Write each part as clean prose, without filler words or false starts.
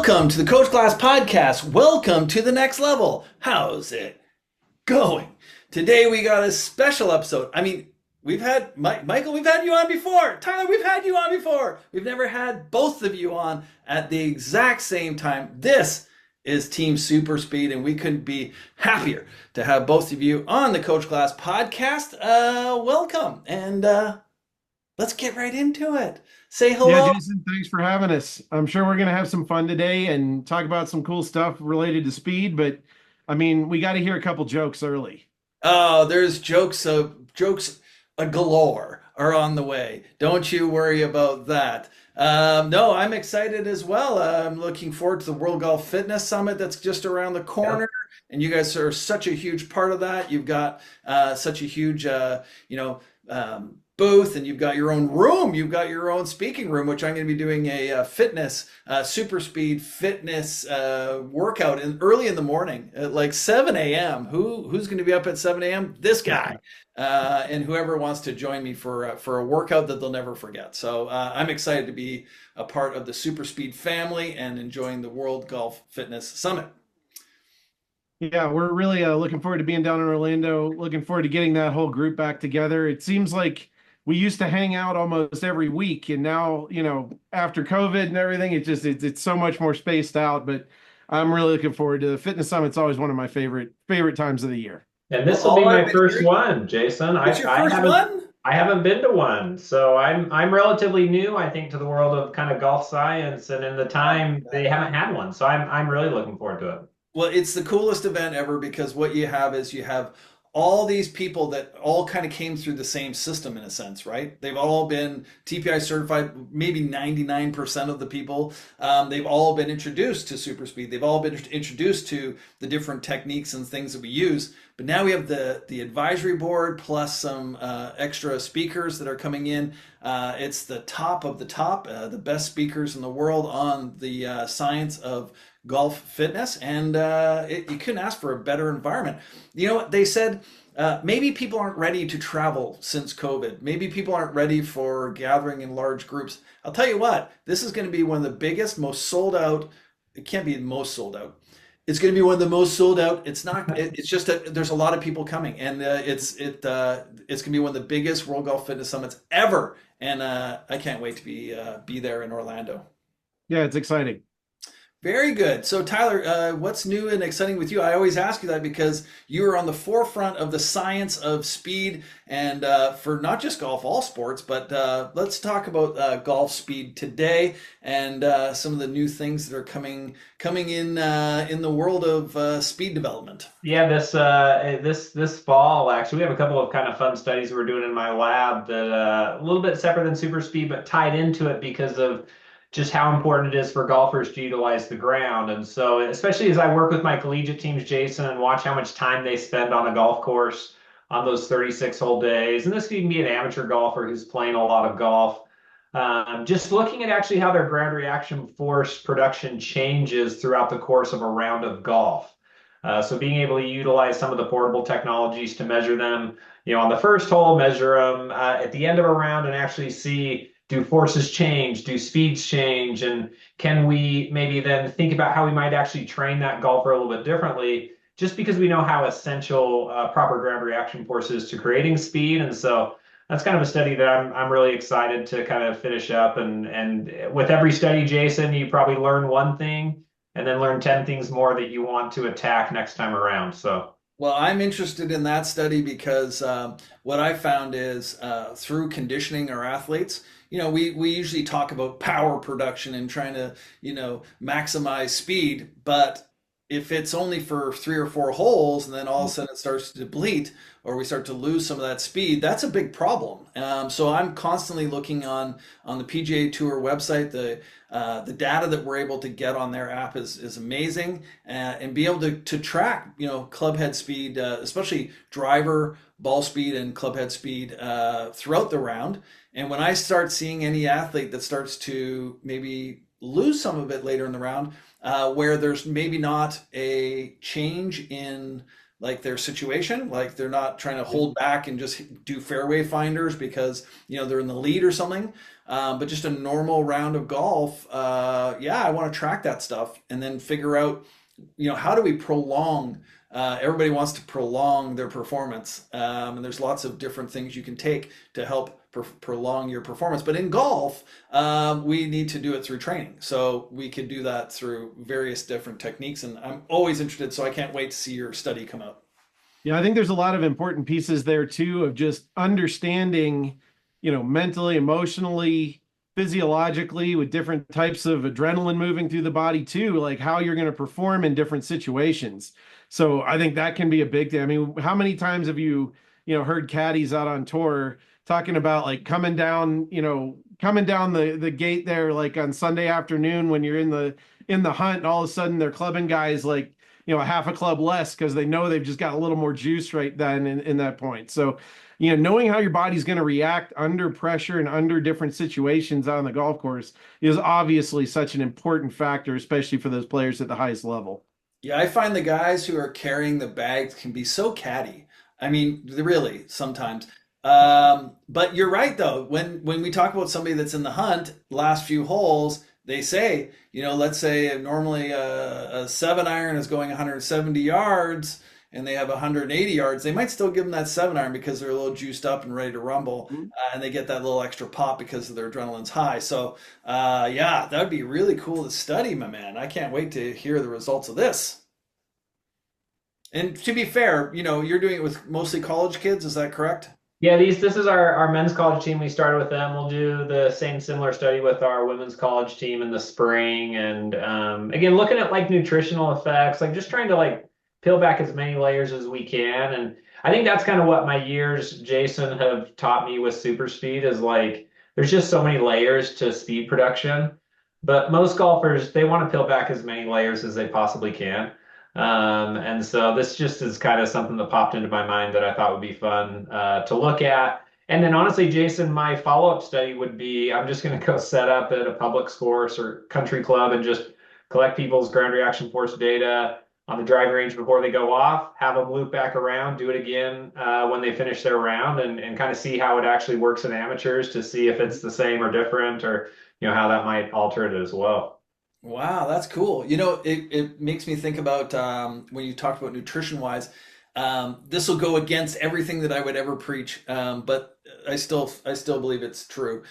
Welcome to the Coach Class Podcast. Welcome to the next level. How's it going? Today we got a special episode. We've had Michael, we've had you on before. Tyler, we've had you on before. We've never had both of you on at the exact same time. This is Team Super Speed, and we couldn't be happier to have both of you on the Coach Class Podcast. Welcome, and let's get right into it. Say hello. Yeah, Jason, thanks for having us. I'm sure we're going to have some fun today and talk about some cool stuff related to speed, but we got to hear a couple jokes early. Oh, there's jokes galore are on the way. Don't you worry about that. No, I'm excited as well. I'm looking forward to the World Golf Fitness Summit that's just around the corner. And you guys are such a huge part of that. You've got such a huge, booth, and you've got your own room. You've got your own speaking room, which I'm going to be doing a fitness, super speed fitness workout early in the morning at like 7 a.m. Who's going to be up at 7 a.m.? This guy. And whoever wants to join me for a workout that they'll never forget. So I'm excited to be a part of the Super Speed family and enjoying the World Golf Fitness Summit. Yeah, we're really looking forward to being down in Orlando, looking forward to getting that whole group back together. It seems like we used to hang out almost every week, and now, after COVID and everything, it's so much more spaced out, but I'm really looking forward to the Fitness Summit's always one of my favorite times of the year. And this will be my first one, Jason. It's your first one? I haven't been to one, so I'm relatively new, I think, to the world of kind of golf science, and in the time they haven't had one, so I'm really looking forward to it. Well, it's the coolest event ever because what you have all these people that all kind of came through the same system in a sense, right? They've all been TPI certified, maybe 99% of the people. They've all been introduced to super speed. They've all been introduced to the different techniques and things that we use. But now we have the advisory board plus some extra speakers that are coming in. It's the top of the top, the best speakers in the world on the science of golf fitness, and you couldn't ask for a better environment. You know what they said? Maybe people aren't ready to travel since COVID. Maybe people aren't ready for gathering in large groups. I'll tell you what, this is going to be one of the biggest, most sold out. It can't be the most sold out. It's going to be one of the most sold out. It's not. It's just that there's a lot of people coming, and it's going to be one of the biggest World Golf Fitness Summits ever. And I can't wait to be there in Orlando. Yeah, it's exciting. Very good. So Tyler, what's new and exciting with you? I always ask you that because you are on the forefront of the science of speed, and for not just golf, all sports, but let's talk about golf speed today and some of the new things that are coming in the world of speed development. Yeah, this fall, actually, we have a couple of kind of fun studies we're doing in my lab that a little bit separate than super speed, but tied into it because of just how important it is for golfers to utilize the ground. And so, especially as I work with my collegiate teams, Jason, and watch how much time they spend on a golf course on those 36-hole days, and this can be an amateur golfer who's playing a lot of golf, just looking at actually how their ground reaction force production changes throughout the course of a round of golf. So being able to utilize some of the portable technologies to measure them, on the first hole, measure them at the end of a round, and actually see, do forces change? Do speeds change? And can we maybe then think about how we might actually train that golfer a little bit differently, just because we know how essential proper ground reaction force is to creating speed. And so that's kind of a study that I'm really excited to kind of finish up. And with every study, Jason, you probably learn one thing and then learn 10 things more that you want to attack next time around. So. Well, I'm interested in that study because what I found is through conditioning our athletes, we usually talk about power production and trying to, maximize speed. But if it's only for 3 or 4 holes and then all of a sudden it starts to deplete or we start to lose some of that speed, that's a big problem. So I'm constantly looking on the PGA Tour website. The data that we're able to get on their app is amazing, and be able to track, club head speed, especially driver, ball speed, and club head speed throughout the round. And when I start seeing any athlete that starts to maybe lose some of it later in the round, where there's maybe not a change in like their situation, like they're not trying to hold back and just do fairway finders because they're in the lead or something. But just a normal round of golf, yeah, I want to track that stuff and then figure out, how do we prolong? Everybody wants to prolong their performance, and there's lots of different things you can take to help prolong your performance. But in golf, we need to do it through training. So we could do that through various different techniques. And I'm always interested, so I can't wait to see your study come out. Yeah, I think there's a lot of important pieces there too of just understanding, mentally, emotionally, physiologically with different types of adrenaline moving through the body too, like how you're going to perform in different situations. So I think that can be a big thing. I mean, how many times have you, heard caddies out on tour talking about like coming down the gate there like on Sunday afternoon when you're in the hunt and all of a sudden they're clubbing guys like a half a club less because they know they've just got a little more juice right then in that point. So, knowing how your body's going to react under pressure and under different situations on the golf course is obviously such an important factor, especially for those players at the highest level. Yeah, I find the guys who are carrying the bags can be so catty. I mean, really, sometimes. But you're right though. When we talk about somebody that's in the hunt, last few holes, they say, let's say normally a 7-iron is going 170 yards and they have 180 yards, they might still give them that 7-iron because they're a little juiced up and ready to rumble, and they get that little extra pop because their adrenaline's high. So, yeah, that would be really cool to study, my man. I can't wait to hear the results of this. And to be fair, you're doing it with mostly college kids, is that correct? Yeah, this is our men's college team. We started with them. We'll do the same similar study with our women's college team in the spring. And again, looking at like nutritional effects, like just trying to like peel back as many layers as we can. And I think that's kind of what my years, Jason, have taught me with super speed is like there's just so many layers to speed production. But most golfers, they want to peel back as many layers as they possibly can. And so this just is kind of something that popped into my mind that I thought would be fun to look at. And then honestly, Jason, my follow-up study would be I'm just going to go set up at a public course or country club and just collect people's ground reaction force data on the driving range before they go off, have them loop back around, do it again when they finish their round and kind of see how it actually works in amateurs to see if it's the same or different or, how that might alter it as well. Wow, that's cool. It makes me think about when you talked about nutrition wise. This will go against everything that I would ever preach, but I still believe it's true.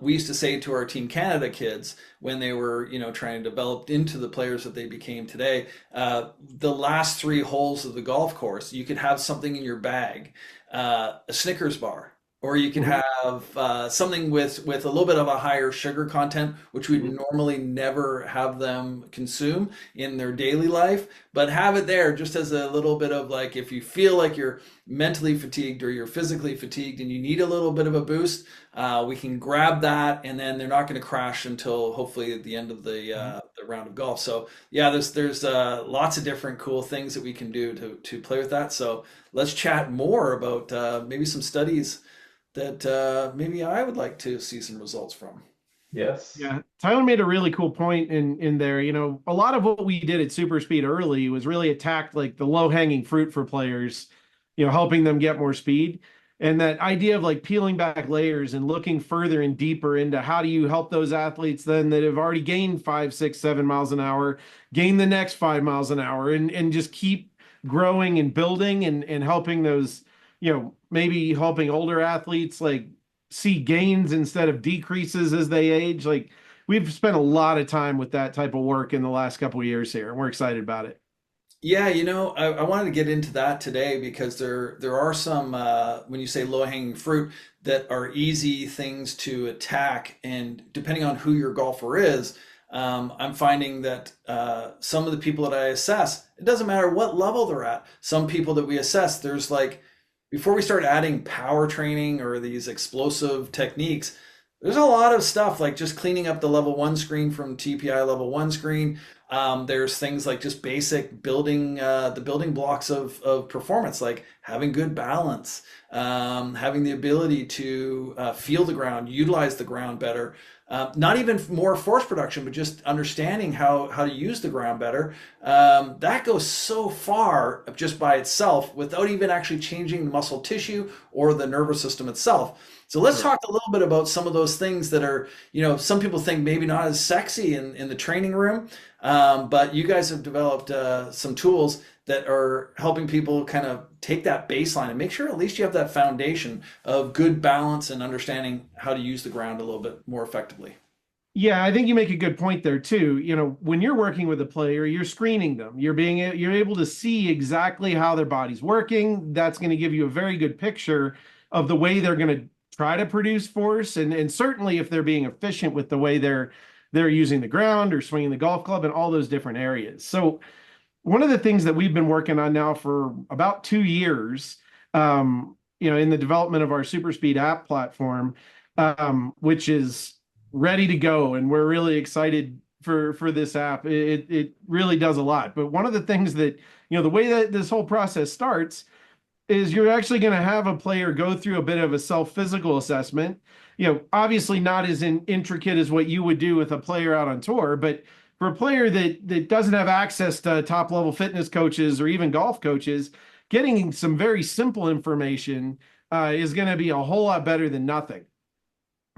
We used to say to our Team Canada kids when they were, trying to develop into the players that they became today, the last 3 holes of the golf course, you could have something in your bag, a Snickers bar. Or you can have something with a little bit of a higher sugar content, which we'd normally never have them consume in their daily life, but have it there just as a little bit of like, if you feel like you're mentally fatigued or you're physically fatigued and you need a little bit of a boost, we can grab that, and then they're not going to crash until hopefully at the end of the round of golf. So yeah, there's lots of different cool things that we can do to play with that. So let's chat more about maybe some studies that maybe I would like to see some results from. Yes. Yeah, Tyler made a really cool point in there. A lot of what we did at Super Speed early was really attack like the low-hanging fruit for players, helping them get more speed. And that idea of like peeling back layers and looking further and deeper into how do you help those athletes then that have already gained 5, 6, 7 miles an hour, gain the next 5 miles an hour and just keep growing and building and helping those, maybe helping older athletes like see gains instead of decreases as they age. Like we've spent a lot of time with that type of work in the last couple of years here, and we're excited about it. Yeah, I wanted to get into that today because there are some when you say low-hanging fruit that are easy things to attack, and depending on who your golfer is, I'm finding that some of the people that I assess, it doesn't matter what level they're at. Some people that we assess, there's like before we start adding power training or these explosive techniques, there's a lot of stuff like just cleaning up the level 1 screen from TPI level 1 screen. There's things like just basic building, the building blocks of performance, like having good balance, having the ability to feel the ground, utilize the ground better. Not even more force production, but just understanding how to use the ground better. That goes so far just by itself without even actually changing the muscle tissue or the nervous system itself. So let's Sure. talk a little bit about some of those things that are, some people think maybe not as sexy in the training room, but you guys have developed some tools that are helping people kind of take that baseline and make sure at least you have that foundation of good balance and understanding how to use the ground a little bit more effectively. Yeah, I think you make a good point there too. When you're working with a player, you're screening them. You're able to see exactly how their body's working. That's going to give you a very good picture of the way they're going to try to produce force, and certainly if they're being efficient with the way they're using the ground or swinging the golf club and all those different areas. So one of the things that we've been working on now for about 2 years, in the development of our Super Speed app platform, which is ready to go, and we're really excited for this app. It really does a lot. But one of the things that, the way that this whole process starts is you're actually going to have a player go through a bit of a self-physical assessment. Obviously not as intricate as what you would do with a player out on tour, but for a player that doesn't have access to top level fitness coaches or even golf coaches, getting some very simple information is going to be a whole lot better than nothing.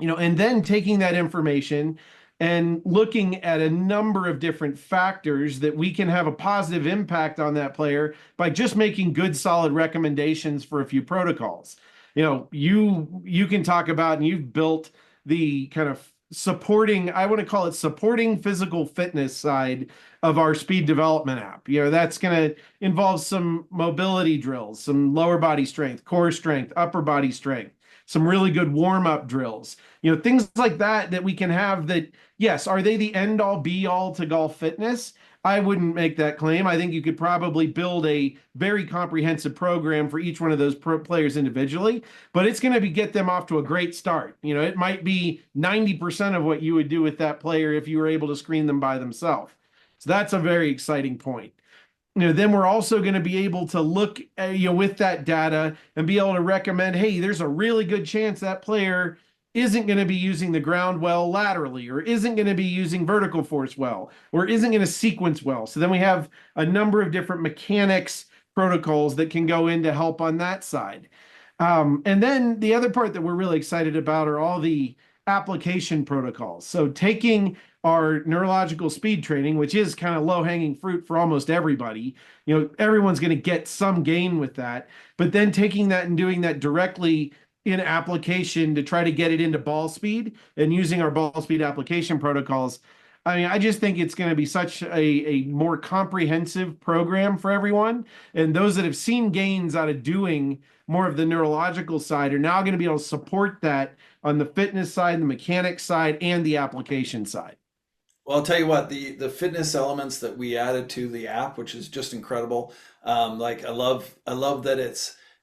And then taking that information and looking at a number of different factors that we can have a positive impact on that player by just making good, solid recommendations for a few protocols. You can talk about, and you've built the kind of supporting, I want to call it supporting physical fitness side of our speed development app. That's going to involve some mobility drills, some lower body strength, core strength, upper body strength, some really good warm-up drills, things like that we can have that, yes, are they the end all be all to golf fitness? I wouldn't make that claim. I think you could probably build a very comprehensive program for each one of those players individually, but it's going to get them off to a great start. It might be 90% of what you would do with that player if you were able to screen them by themselves. So that's a very exciting point. Then we're also going to be able to look at, with that data and be able to recommend, hey, there's a really good chance that player isn't going to be using the ground well laterally, or isn't going to be using vertical force well, or isn't going to sequence well. So then we have a number of different mechanics protocols that can go in to help on that side. And then the other part that we're really excited about are all the application protocols. So taking our neurological speed training, which is kind of low-hanging fruit for almost everybody, everyone's going to get some gain with that, but then taking that and doing that directly in application to try to get it into ball speed and using our ball speed application protocols. I mean, I just think it's going to be such a more comprehensive program for everyone. And those that have seen gains out of doing more of the neurological side are now going to be able to support that on the fitness side, the mechanics side, and the application side. Well, I'll tell you what, the fitness elements that we added to the app, which is just incredible. Like I love that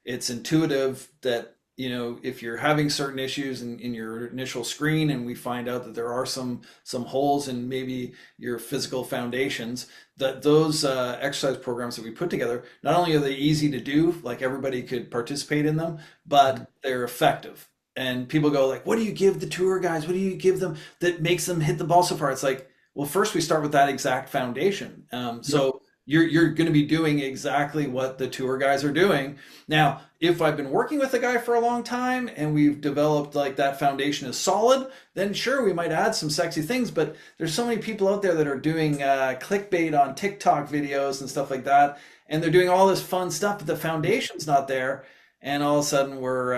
it's intuitive, that if you're having certain issues in your initial screen and we find out that there are some holes in maybe your physical foundations, that those exercise programs that we put together, not only are they easy to do, like everybody could participate in them, but they're effective. And people go like, what do you give the tour guys? What do you give them that makes them hit the ball so far? It's like, well, first we start with that exact foundation. So you're going to be doing exactly what the tour guys are doing. Now, if I've been working with a guy for a long time and we've developed like that foundation is solid, then sure, we might add some sexy things. But there's so many people out there that are doing clickbait on TikTok videos and stuff like that, and they're doing all this fun stuff, but the foundation's not there. And all of a sudden we're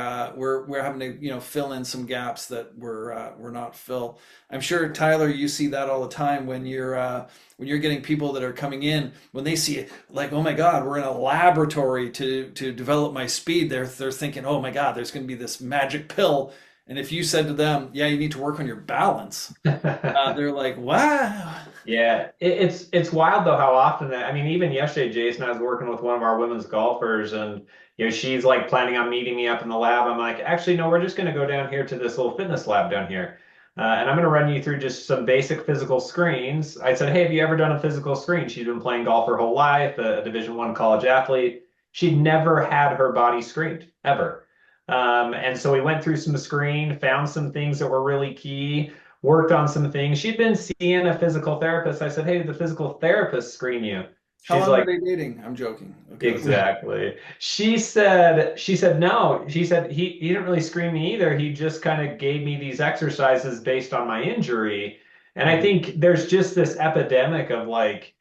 having to fill in some gaps that we're not fill. I'm sure Tyler, you see that all the time when you're getting people that are coming in, when they see it like, oh my God, we're in a laboratory to develop my speed. They're thinking, oh my God, there's going to be this magic pill. And if you said to them, yeah, you need to work on your balance, they're like, wow. Yeah, it's wild though how often that, I mean, even yesterday, Jason, I was working with one of our women's golfers, and she's like planning on meeting me up in the lab. I'm like, actually, no, we're just going to go down here to this little fitness lab down here. And I'm going to run you through just some basic physical screens. I said, hey, have you ever done a physical screen? She'd been playing golf her whole life, a Division I college athlete. She'd never had her body screened, ever. And so we went through some screen, found some things that were really key, worked on some things. She'd been seeing a physical therapist. I said, hey, did the physical therapist screen you? How She's long were like, they dating? I'm joking. Okay, let's. exactly. She said no. She said he didn't really screen me either. He just kind of gave me these exercises based on my injury. And I Mhm. think there's just this epidemic of like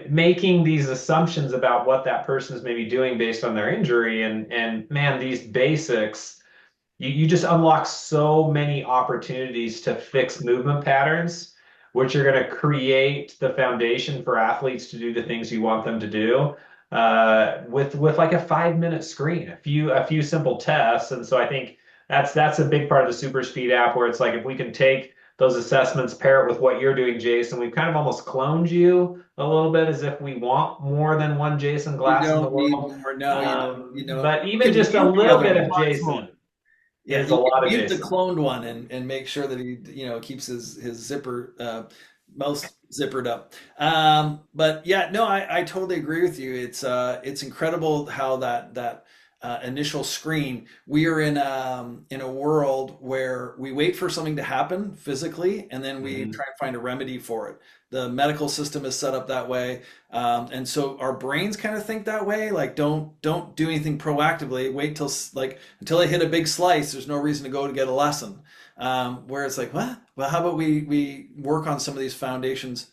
making these assumptions about what that person is maybe doing based on their injury. And man, these basics, you just unlock so many opportunities to fix movement patterns, which are going to create the foundation for athletes to do the things you want them to do with like a 5 minute screen, a few simple tests. And so I think that's a big part of the Super Speed app, where it's like if we can take those assessments, pair it with what you're doing, Jason, we've kind of almost cloned you a little bit as if we want more than one Jason You Glass in the don't need world. more. No, But you even can just a mute the little other bit one. of Jason Yeah, is a you can lot of mute the Jason. cloned one and make sure that he, keeps his zipper mouth zippered up. But yeah, no, I totally agree with you. It's incredible how that initial screen. We are in a world where we wait for something to happen physically, and then we Mhm. try and find a remedy for it. The medical system is set up that way. And so our brains kind of think that way, like don't do anything proactively. Wait till like until I hit a big slice. There's no reason to go to get a lesson. Where it's like, what? Well, how about we work on some of these foundations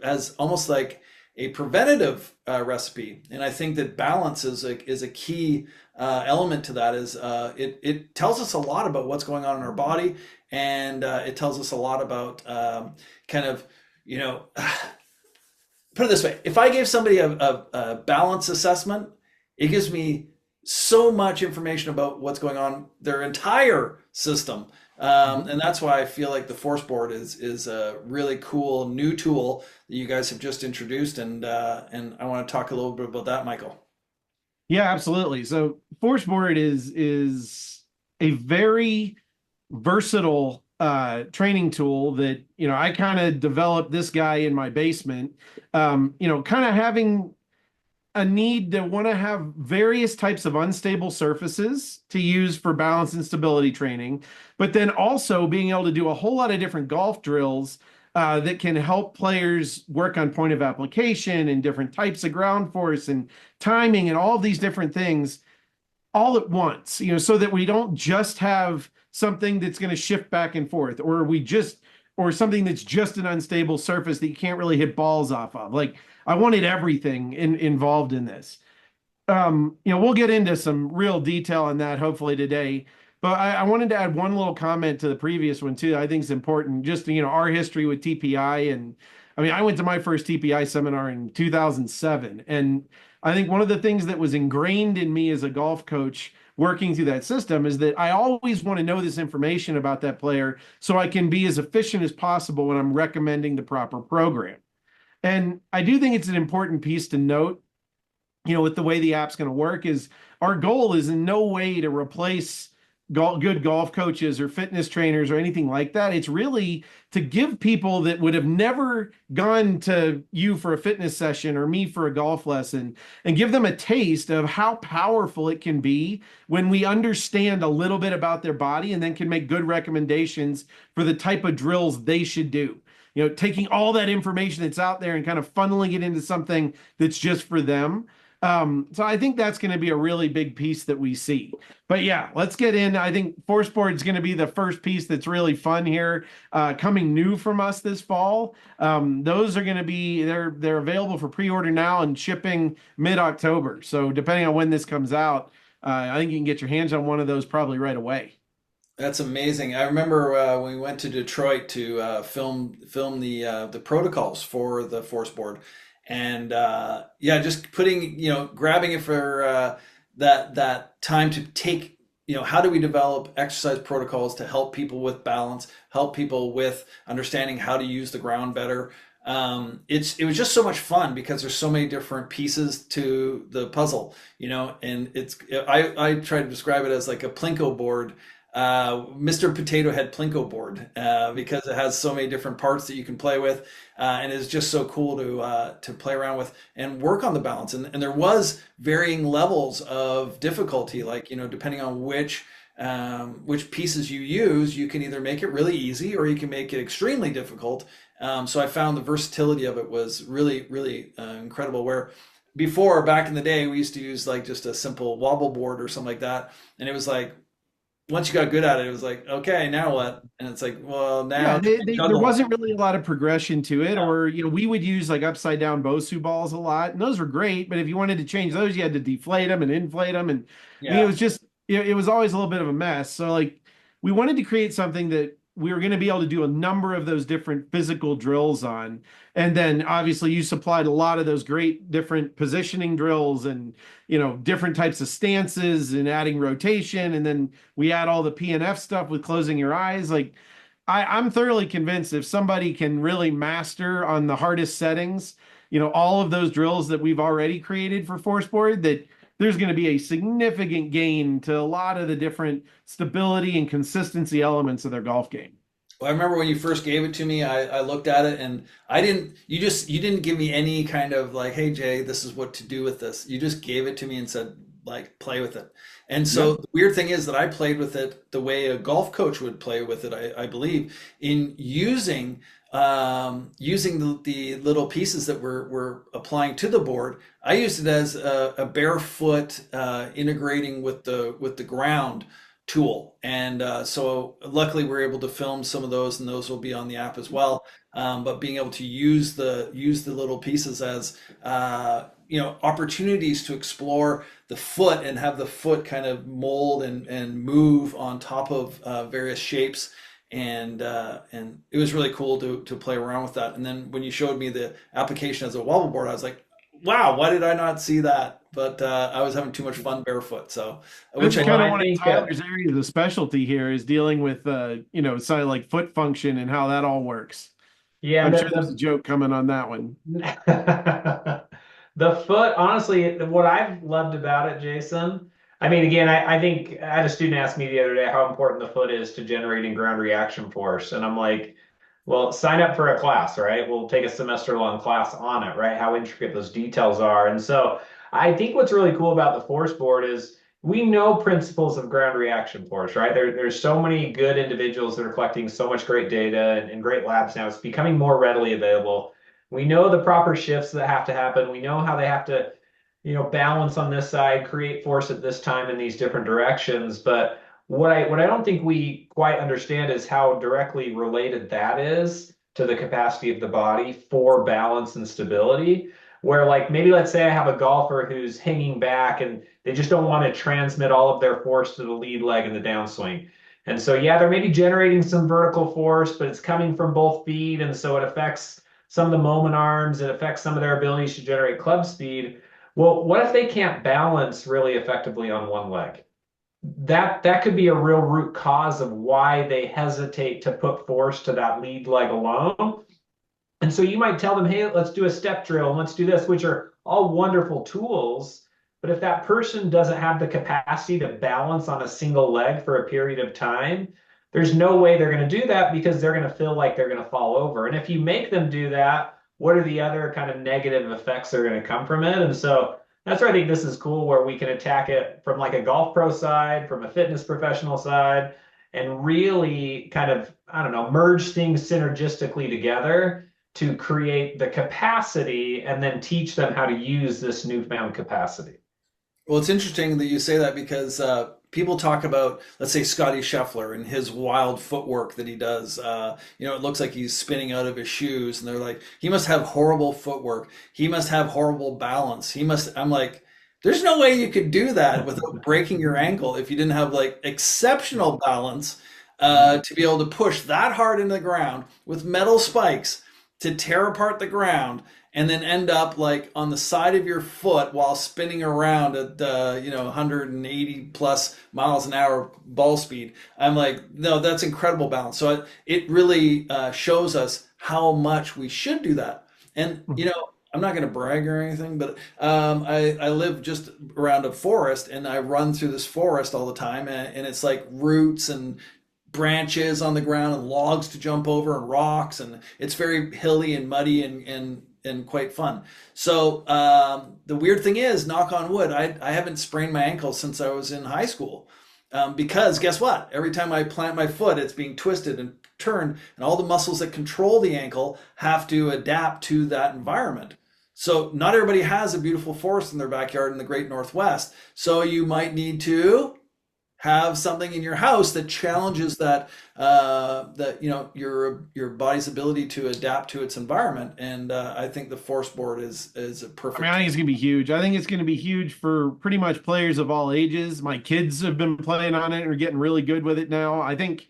as almost like a preventative recipe? And I think that balance is a key element to that. Is it tells us a lot about what's going on in our body, and it tells us a lot about kind of you know put it this way: if I gave somebody a balance assessment, it gives me so much information about what's going on their entire system. And that's why I feel like the force board is a really cool new tool that you guys have just introduced, and I want to talk a little bit about that, Michael. Yeah, absolutely. So ForceBoard is a very versatile training tool that, I kind of developed this guy in my basement. Kind of having a need to want to have various types of unstable surfaces to use for balance and stability training, but then also being able to do a whole lot of different golf drills that can help players work on point of application and different types of ground force and timing and all of these different things all at once, so that we don't just have something that's going to shift back and forth, or something that's just an unstable surface that you can't really hit balls off of. Like I wanted everything involved in this. We'll get into some real detail on that hopefully today. But I wanted to add one little comment to the previous one too. I think it's important, just our history with TPI. And I mean, I went to my first TPI seminar in 2007, and I think one of the things that was ingrained in me as a golf coach working through that system is that I always want to know this information about that player so I can be as efficient as possible when I'm recommending the proper program. And I do think it's an important piece to note, with the way the app's going to work, is our goal is in no way to replace good golf coaches or fitness trainers or anything like that. It's really to give people that would have never gone to you for a fitness session or me for a golf lesson, and give them a taste of how powerful it can be when we understand a little bit about their body and then can make good recommendations for the type of drills they should do. Taking all that information that's out there and kind of funneling it into something that's just for them. So I think that's going to be a really big piece that we see. But yeah, let's get in. I think ForceBoard is going to be the first piece that's really fun here, coming new from us this fall. Those are going to be they're available for pre-order now and shipping mid-October. So depending on when this comes out, I think you can get your hands on one of those probably right away. That's amazing. I remember when we went to Detroit to film the protocols for the force board, and yeah, just putting grabbing it for that time to take how do we develop exercise protocols to help people with balance, help people with understanding how to use the ground better. It was just so much fun because there's so many different pieces to the puzzle, and I try to describe it as like a plinko board Mr. Potato Head Plinko board because it has so many different parts that you can play with, and it's just so cool to play around with and work on the balance. And there was varying levels of difficulty, like depending on which pieces you use, you can either make it really easy or you can make it extremely difficult. So I found the versatility of it was really, really incredible. Where before, back in the day, we used to use like just a simple wobble board or something like that, and it was like once you got good at it, it was like, okay, now what? And it's like, well, now Yeah, try and there juggle. wasn't really a lot of progression to it, Yeah, or we would use like upside down Bosu balls a lot, and those were great. But if you wanted to change those, you had to deflate them and inflate them, and I mean, it yeah. was just it was always a little bit of a mess. So like, we wanted to create something that we were going to be able to do a number of those different physical drills on, and then obviously you supplied a lot of those great different positioning drills and different types of stances and adding rotation, and then we add all the PNF stuff with closing your eyes, like. I'm thoroughly convinced if somebody can really master on the hardest settings, all of those drills that we've already created for force-board, that there's going to be a significant gain to a lot of the different stability and consistency elements of their golf game. Well, I remember when you first gave it to me, I looked at it and I didn't, you didn't give me any kind of like, hey Jay, this is what to do with this. You just gave it to me and said, like, play with it. And so Yep. the weird thing is that I played with it the way a golf coach would play with it, I believe, in using the little pieces that we're applying to the board. I used it as a barefoot integrating with the ground tool. And so luckily we're able to film some of those, and those will be on the app as well. But being able to use the little pieces as opportunities to explore the foot and have the foot kind of mold and move on top of various shapes. And it was really cool to play around with that. And then when you showed me the application as a wobble board, I was like, wow, why did I not see that? But I was having too much fun barefoot. So, which That's I Well, kind of I one of think Tyler's areas of specialty here is dealing with, sort of like foot function and how that all works. yeah, I'm sure there's a joke coming on that one. the foot, honestly, what I've loved about it, Jason, I mean, again, I think I had a student ask me the other day how important the foot is to generating ground reaction force. And I'm like, well, sign up for a class, right? We'll take a semester long class on it, right? How intricate those details are. And so I think what's really cool about the force board is we know principles of ground reaction force, right? There's so many good individuals that are collecting so much great data and great labs now. It's becoming more readily available. We know the proper shifts that have to happen. We know how they have to, balance on this side, create force at this time in these different directions. But what I don't think we quite understand is how directly related that is to the capacity of the body for balance and stability. Where like maybe let's say I have a golfer who's hanging back and they just don't want to transmit all of their force to the lead leg in the downswing. And so yeah, they're maybe generating some vertical force, but it's coming from both feet, and so it affects some of the moment arms, it affects some of their abilities to generate club speed. Well, what if they can't balance really effectively on one leg? That could be a real root cause of why they hesitate to put force to that lead leg alone. And so you might tell them, hey, let's do a step drill and let's do this, which are all wonderful tools. But if that person doesn't have the capacity to balance on a single leg for a period of time, there's no way they're going to do that because they're going to feel like they're going to fall over. And if you make them do that, what are the other kind of negative effects that are going to come from it? And so that's where I think this is cool, where we can attack it from like a golf pro side, from a fitness professional side, and really kind of, I don't know, merge things synergistically together to create the capacity and then teach them how to use this newfound capacity. Well, it's interesting that you say that because people talk about, let's say, Scotty Scheffler and his wild footwork that he does. It looks like he's spinning out of his shoes, and they're like, he must have horrible footwork. He must have horrible balance. He must. I'm like, there's no way you could do that without breaking your ankle if you didn't have like exceptional balance to be able to push that hard into the ground with metal spikes to tear apart the ground and then end up like on the side of your foot while spinning around at 180 plus miles an hour ball speed. I'm like, no, that's incredible balance. So it really shows us how much we should do that. And I'm not going to brag or anything, but I live just around a forest, and I run through this forest all the time, and it's like roots and branches on the ground and logs to jump over and rocks, and it's very hilly and muddy and quite fun. So the weird thing is, knock on wood, I haven't sprained my ankle since I was in high school. Because guess what? Every time I plant my foot, it's being twisted and turned, and all the muscles that control the ankle have to adapt to that environment. So not everybody has a beautiful forest in their backyard in the Great Northwest. So you might need to have something in your house that challenges that your body's ability to adapt to its environment. And I think the force board is a I mean, I perfect. think it's gonna be huge. I think it's gonna be huge for pretty much players of all ages. My kids have been playing on it and are getting really good with it now. I think,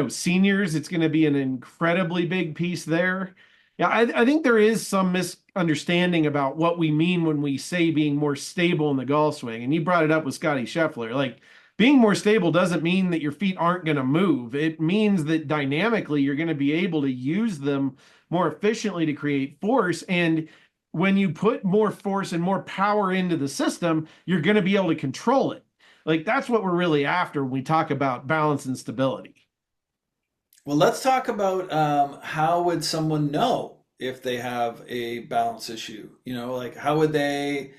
seniors, it's going to be an incredibly big piece there. Yeah, I think there is some misunderstanding about what we mean when we say being more stable in the golf swing. And you brought it up with Scotty Scheffler. Like, being more stable doesn't mean that your feet aren't going to move. It means that dynamically you're going to be able to use them more efficiently to create force. And when you put more force and more power into the system, you're going to be able to control it. Like, that's what we're really after when we talk about balance and stability. Well, let's talk about how would someone know if they have a balance issue? Like how would they,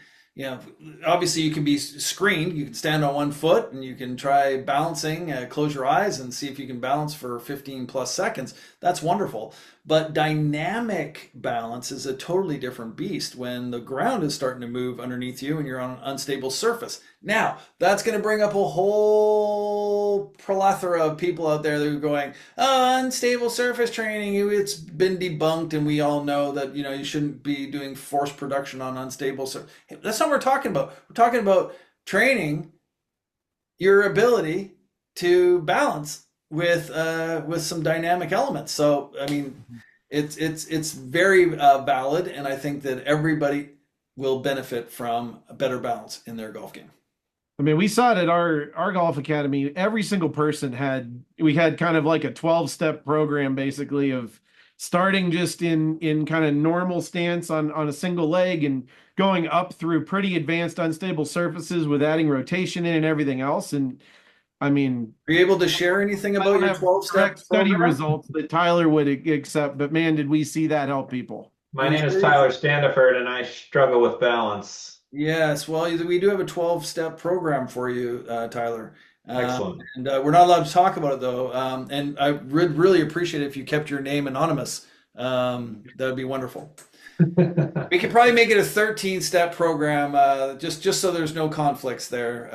obviously you can be screened. You can stand on one foot and you can try balancing, close your eyes and see if you can balance for 15 plus seconds. That's wonderful. But dynamic balance is a totally different beast when the ground is starting to move underneath you and you're on an unstable surface. Now, that's going to bring up a whole plethora of people out there that are going, oh, unstable surface training, it's been debunked, and we all know that, you shouldn't be doing force production on unstable surface. That's not what we're talking about. We're talking about training your ability to balance with some dynamic elements. So, I mean, it's very valid, and I think that everybody will benefit from a better balance in their golf game. I mean, we saw it at our golf academy. Every single person we had kind of like a 12-step program basically of starting just in kind of normal stance on a single leg and going up through pretty advanced unstable surfaces with adding rotation in and everything else. And I mean, Are you able to share anything I about don't your have 12-step direct study program? results that Tyler would accept, but man, did we see that help people. My Can you name is share Tyler anything? Standifird, and I struggle with balance. Yes, well, we do have a 12-step program for you, Tyler. Um, Excellent. and we're not allowed to talk about it though. And I would really appreciate it if you kept your name anonymous. That would be wonderful. We could probably make it a 13-step program, just so there's no conflicts there.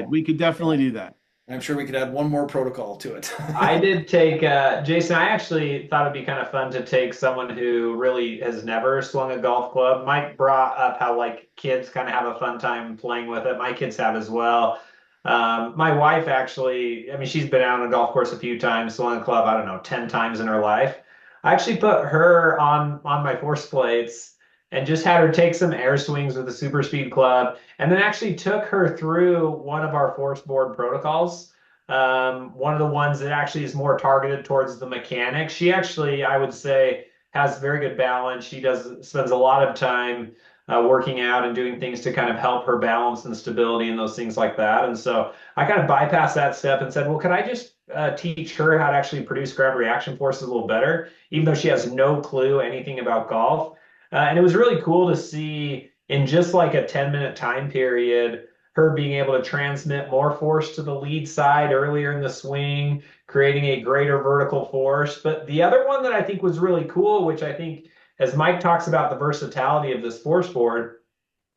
We could definitely do that. I'm sure we could add one more protocol to it. I did take Jason. I actually thought it'd be kind of fun to take someone who really has never swung a golf club. Mike brought up how like kids kind of have a fun time playing with it. My kids have as well. My wife actually, I mean, she's been out on a golf course a few times, swung a club, I don't know, 10 times in her life. I actually put her on my force plates and just had her take some air swings with the super speed club, and then actually took her through one of our force board protocols. One of the ones that actually is more targeted towards the mechanics. She actually, I would say, has very good balance. She spends a lot of time working out and doing things to kind of help her balance and stability and those things like that. And so I kind of bypassed that step and said, well, could I just teach her how to actually produce ground reaction forces a little better, even though she has no clue anything about golf? And it was really cool to see in just like a 10-minute time period, her being able to transmit more force to the lead side earlier in the swing, creating a greater vertical force. But the other one that I think was really cool, which I think, as Mike talks about the versatility of this force board,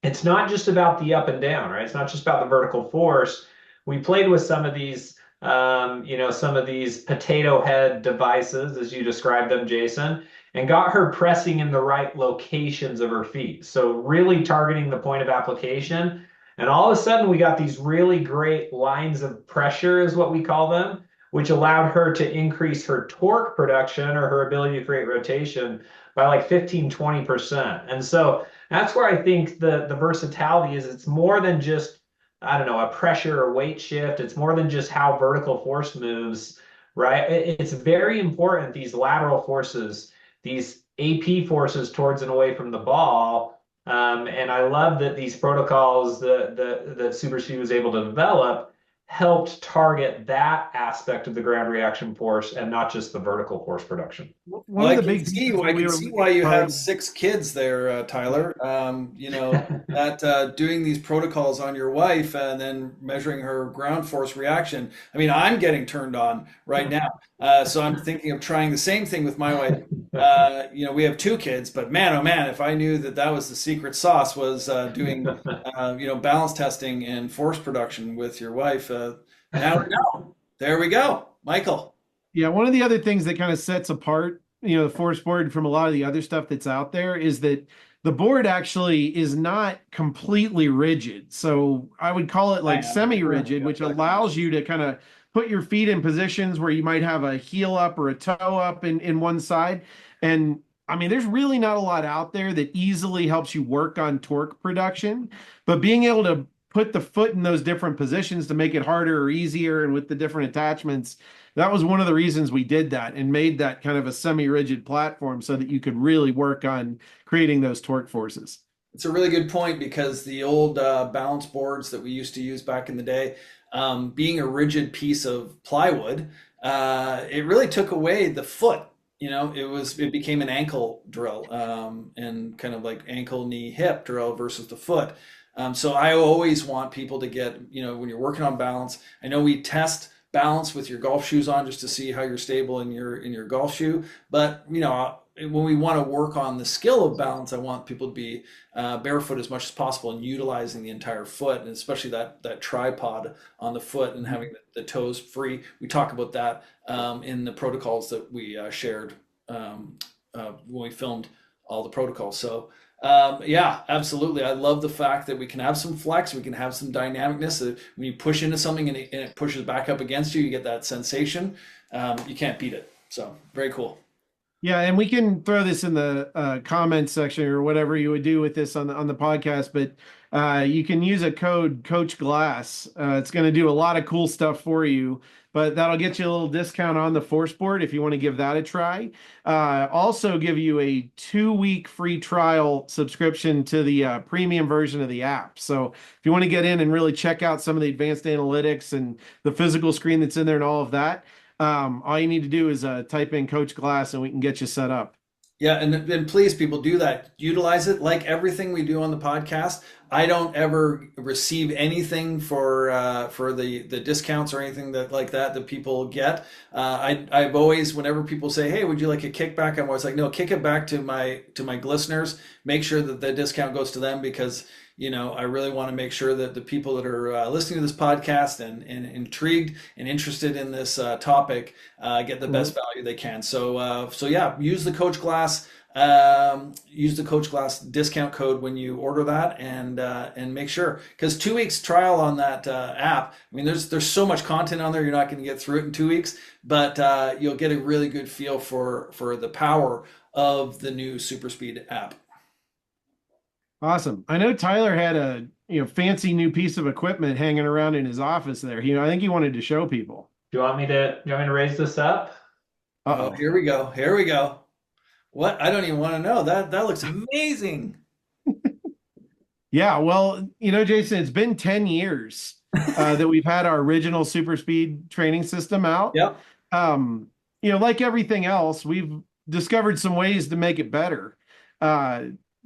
it's not just about the up and down, right? It's not just about the vertical force. We played with some of these potato head devices, as you described them, Jason, and got her pressing in the right locations of her feet. So really targeting the point of application. And all of a sudden, we got these really great lines of pressure, is what we call them, which allowed her to increase her torque production or her ability to create rotation by like 15, 20%. And so that's where I think the versatility is. It's more than just, I don't know, a pressure or weight shift. It's more than just how vertical force moves, right? It's very important, these lateral forces, these AP forces towards and away from the ball. And I love that these protocols that Super Speed was able to develop helped target that aspect of the ground reaction force and not just the vertical force production. Well, One of the big pieces I that we can were see looking why you have for. 6 kids there, Tyler. That doing these protocols on your wife and then measuring her ground force reaction. I mean, I'm getting turned on right now. So I'm thinking of trying the same thing with my wife. We have 2 kids, but man, oh man, if I knew that that was the secret sauce was doing, balance testing and force production with your wife. Now we know. There we go, Michael. Yeah, one of the other things that kind of sets apart, the Force board from a lot of the other stuff that's out there is that the board actually is not completely rigid. So I would call it I like am. semi-rigid, which allows you to kind of put your feet in positions where you might have a heel up or a toe up in one side. And I mean, there's really not a lot out there that easily helps you work on torque production, but being able to put the foot in those different positions to make it harder or easier and with the different attachments, that was one of the reasons we did that and made that kind of a semi-rigid platform so that you could really work on creating those torque forces. It's a really good point because the old balance boards that we used to use back in the day, being a rigid piece of plywood, it really took away the foot. It became an ankle drill, and kind of like ankle, knee, hip drill versus the foot. So I always want people to get, when you're working on balance, I know we test balance with your golf shoes on just to see how you're stable in your golf shoe. But when we want to work on the skill of balance, I want people to be barefoot as much as possible and utilizing the entire foot, and especially that tripod on the foot and having the toes free. We talk about that in the protocols that we shared when we filmed all the protocols. So yeah, absolutely. I love the fact that we can have some flex, we can have some dynamicness. When you push into something and it pushes back up against you, you get that sensation. You can't beat it. So very cool. Yeah, and we can throw this in the comments section or whatever you would do with this on the podcast, but you can use a code Coach Glass. It's going to do a lot of cool stuff for you, but that'll get you a little discount on the Force board if you want to give that a try. Also give you a 2-week free trial subscription to the premium version of the app. So if you want to get in and really check out some of the advanced analytics and the physical screen that's in there and all of that, all you need to do is type in Coach Glass and we can get you set up. Yeah, and then please, people, do that. Utilize it like everything we do on the podcast. I don't ever receive anything for the discounts or anything that people get. I've always, whenever people say, "Hey, would you like a kickback?" I'm always like, "No, kick it back to my listeners. Make sure that the discount goes to them because." I really want to make sure that the people that are listening to this podcast and intrigued and interested in this topic get the best value they can. So yeah, use the Coach Glass discount code when you order that, and make sure, because 2 weeks trial on that app. I mean, there's so much content on there, you're not going to get through it in 2 weeks, but you'll get a really good feel for the power of the new SuperSpeed app. Awesome. I know Tyler had a fancy new piece of equipment hanging around in his office there. I think he wanted to show people. Do you want me to raise this up? Oh, here we go. Here we go. What? I don't even want to know. That looks amazing. Yeah, well, Jason, it's been 10 years that we've had our original Super Speed training system out. Yep. Like everything else, we've discovered some ways to make it better.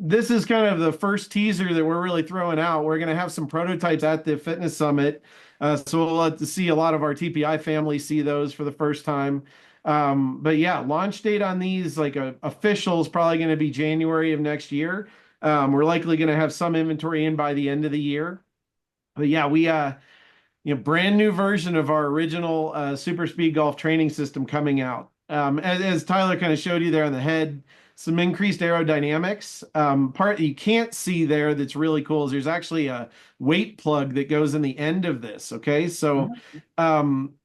This is kind of the first teaser that we're really throwing out. We're going to have some prototypes at the fitness summit. So we'll let to see a lot of our TPI family see those for the first time. But yeah, launch date on these, like official, is probably going to be January of next year. We're likely going to have some inventory in by the end of the year. But yeah, we brand new version of our original Super Speed Golf training system coming out. As Tyler kind of showed you there on the head, some increased aerodynamics. Part you can't see there that's really cool is there's actually a weight plug that goes in the end of this. Okay, so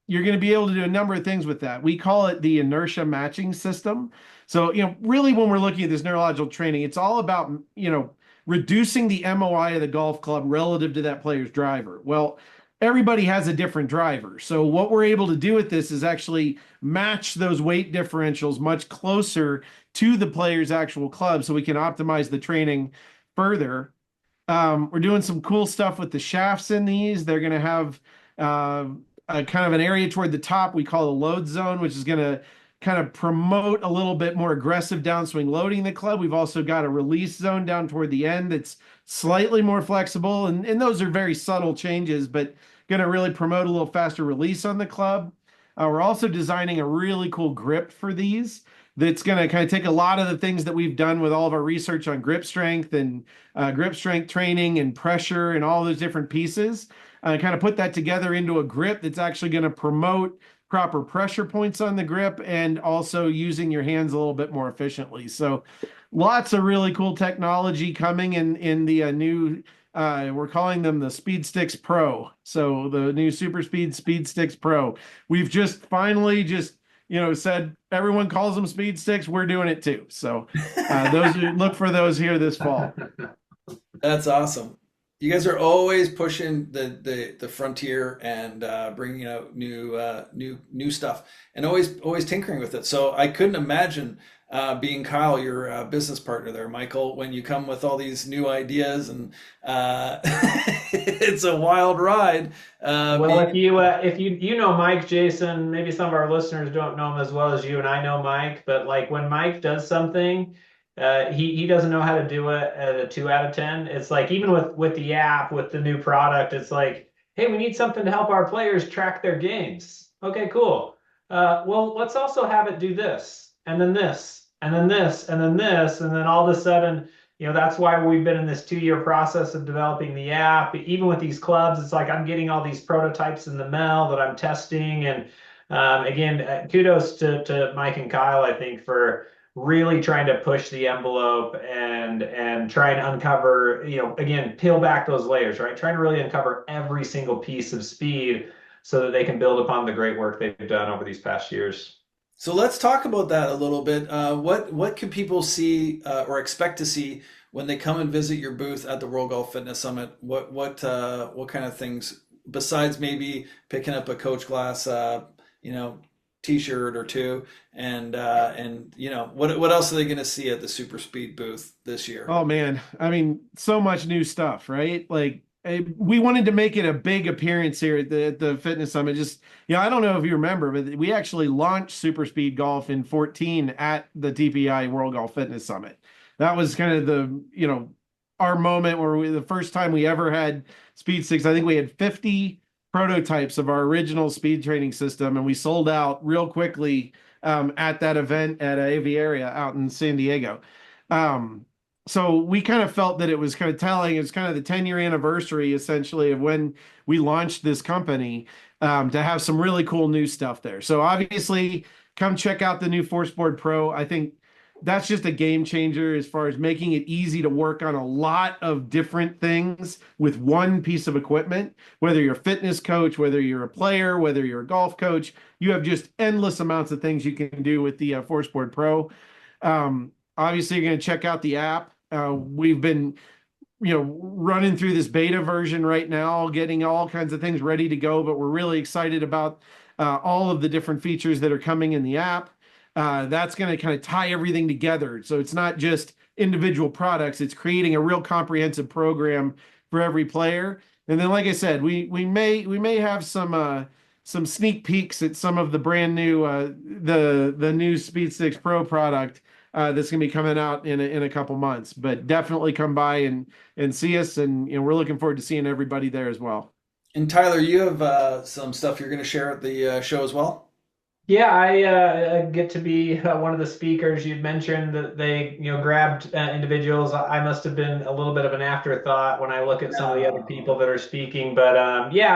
you're going to be able to do a number of things with that. We call it the inertia matching system. So really, when we're looking at this neurological training, it's all about reducing the MOI of the golf club relative to that player's driver. Well, everybody has a different driver. So what we're able to do with this is actually match those weight differentials much closer to the player's actual club so we can optimize the training further. We're doing some cool stuff with the shafts in these. They're going to have uh, a kind of an area toward the top we call the load zone, which is going to kind of promote a little bit more aggressive downswing loading in the club. We've also got a release zone down toward the end that's slightly more flexible. And those are very subtle changes, but going to really promote a little faster release on the club. We're also designing a really cool grip for these that's going to kind of take a lot of the things that we've done with all of our research on grip strength and grip strength training and pressure and all those different pieces, kind of put that together into a grip that's actually going to promote proper pressure points on the grip and also using your hands a little bit more efficiently. So lots of really cool technology coming in the new we're calling them the Speed Sticks Pro. So the new Super Speed Sticks Pro. We've just finally said everyone calls them Speed Sticks. We're doing it too. So those look for those here this fall. That's awesome. You guys are always pushing the frontier and bringing out new stuff and always tinkering with it. So I couldn't imagine being Kyle, your business partner there, Michael, when you come with all these new ideas and it's a wild ride. Well, if you know Mike, Jason, maybe some of our listeners don't know him as well as you and I know Mike, but like when Mike does something, he doesn't know how to do it at a 2 out of 10. It's like even with the app, with the new product, it's like, hey, we need something to help our players track their games. Okay, cool. Well, let's also have it do this, and then this, and then this, and then this, and then all of a sudden, that's why we've been in this 2-year process of developing the app. Even with these clubs, it's like I'm getting all these prototypes in the mail that I'm testing. And again, kudos to Mike and Kyle, I think, for really trying to push the envelope and try and uncover, again, peel back those layers, right? Trying to really uncover every single piece of speed so that they can build upon the great work they've done over these past years. So let's talk about that a little bit. What can people see or expect to see when they come and visit your booth at the World Golf Fitness Summit? What kind of things besides maybe picking up a Coach Glass T-shirt or two, and what else are they going to see at the Super Speed booth this year? Oh man, I mean, so much new stuff, right? Like we wanted to make it a big appearance here at the fitness summit. Just, I don't know if you remember, but we actually launched Super Speed Golf in 14 at the TPI World Golf Fitness Summit. That was kind of our moment where the first time we ever had Speed Sticks. I think we had 50 prototypes of our original speed training system, and we sold out real quickly at that event at Aviaria out in San Diego. So we kind of felt that it was kind of telling. It was kind of the 10-year anniversary, essentially, of when we launched this company, to have some really cool new stuff there. So obviously, come check out the new Forceboard Pro. I think that's just a game changer as far as making it easy to work on a lot of different things with one piece of equipment. Whether you're a fitness coach, whether you're a player, whether you're a golf coach, you have just endless amounts of things you can do with the Forceboard Pro. Obviously, you're going to check out the app. We've been, running through this beta version right now, getting all kinds of things ready to go, but we're really excited about all of the different features that are coming in the app. That's going to kind of tie everything together. So it's not just individual products, it's creating a real comprehensive program for every player. And then, like I said, we may have some sneak peeks at some of the brand new the new Speed Sticks Pro product that's going to be coming out in a couple months. But definitely come by and see us, and we're looking forward to seeing everybody there as well. And Tyler, you have some stuff you're going to share at the show as well? Yeah, I get to be one of the speakers. You'd mentioned that they, grabbed individuals. I must have been a little bit of an afterthought when I look at some of the other people that are speaking. But yeah,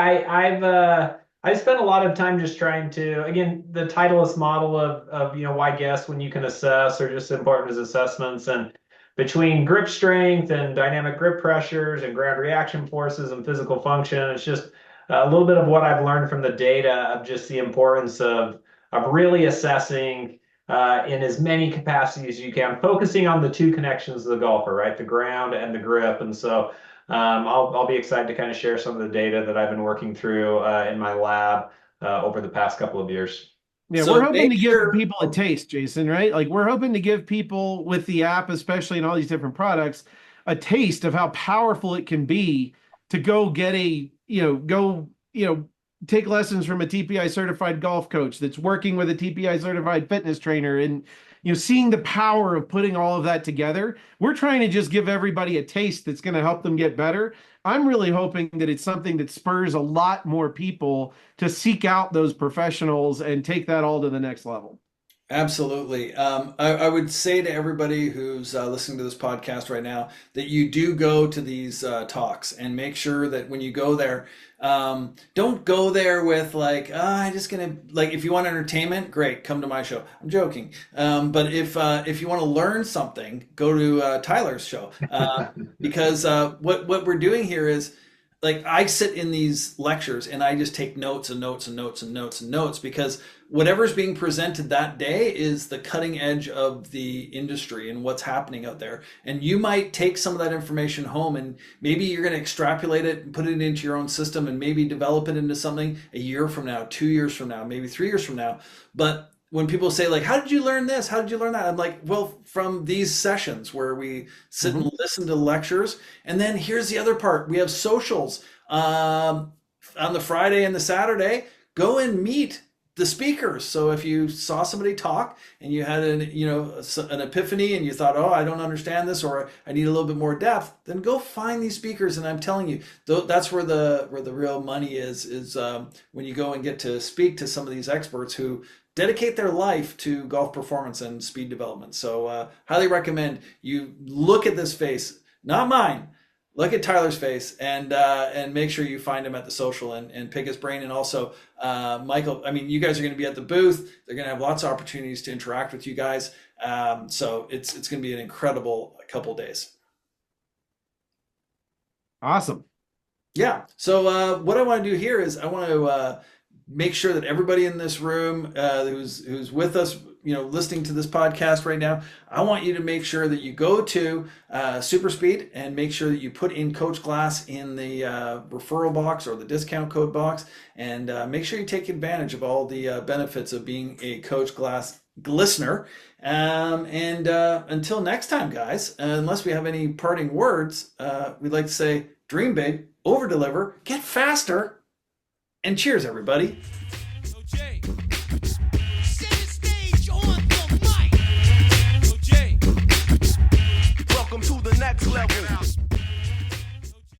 I spent a lot of time just trying to, again, the titleist model of why guess when you can assess, or just important as assessments, and between grip strength and dynamic grip pressures and ground reaction forces and physical function. It's just a little bit of what I've learned from the data of just the importance of really assessing in as many capacities as you can, focusing on the two connections of the golfer, right? The ground and the grip. And so I'll be excited to kind of share some of the data that I've been working through in my lab over the past couple of years. Yeah, So we're hoping make to give sure. people a taste, Jason, right? Like we're hoping to give people with the app, especially in all these different products, a taste of how powerful it can be to go get take lessons from a TPI certified golf coach that's working with a TPI certified fitness trainer and seeing the power of putting all of that together. We're trying to just give everybody a taste that's going to help them get better. I'm really hoping that it's something that spurs a lot more people to seek out those professionals and take that all to the next level. Absolutely. I would say to everybody who's listening to this podcast right now that you do go to these talks and make sure that when you go there, don't go there with like, I'm just gonna like. If you want entertainment, great, come to my show. I'm joking. But if you want to learn something, go to Tyler's show because what we're doing here is like I sit in these lectures and I just take notes and notes and notes and notes and notes because whatever's being presented that day is the cutting edge of the industry and what's happening out there. And you might take some of that information home and maybe you're going to extrapolate it and put it into your own system and maybe develop it into something a year from now, 2 years from now, maybe 3 years from now. But when people say like, how did you learn this? How did you learn that? I'm like, well, from these sessions where we sit and listen to lectures. And then here's the other part. We have socials on the Friday and the Saturday. Go and meet the speakers. So if you saw somebody talk and you had an epiphany and you thought, oh, I don't understand this, or I need a little bit more depth, then go find these speakers. And I'm telling you, that's where the real money is when you go and get to speak to some of these experts who dedicate their life to golf performance and speed development. So highly recommend you look at this face, not mine. Look at Tyler's face and make sure you find him at the social and pick his brain. And also, Michael, I mean, you guys are going to be at the booth. They're going to have lots of opportunities to interact with you guys. So it's going to be an incredible couple days. Awesome. Yeah. So what I want to do here is I want to make sure that everybody in this room who's with us, listening to this podcast right now, I want you to make sure that you go to Super Speed and make sure that you put in Coach Glass in the referral box or the discount code box, and make sure you take advantage of all the benefits of being a Coach Glass listener. And until next time, guys, unless we have any parting words, we'd like to say, dream big, over deliver, get faster. And cheers, everybody. Welcome to the next level.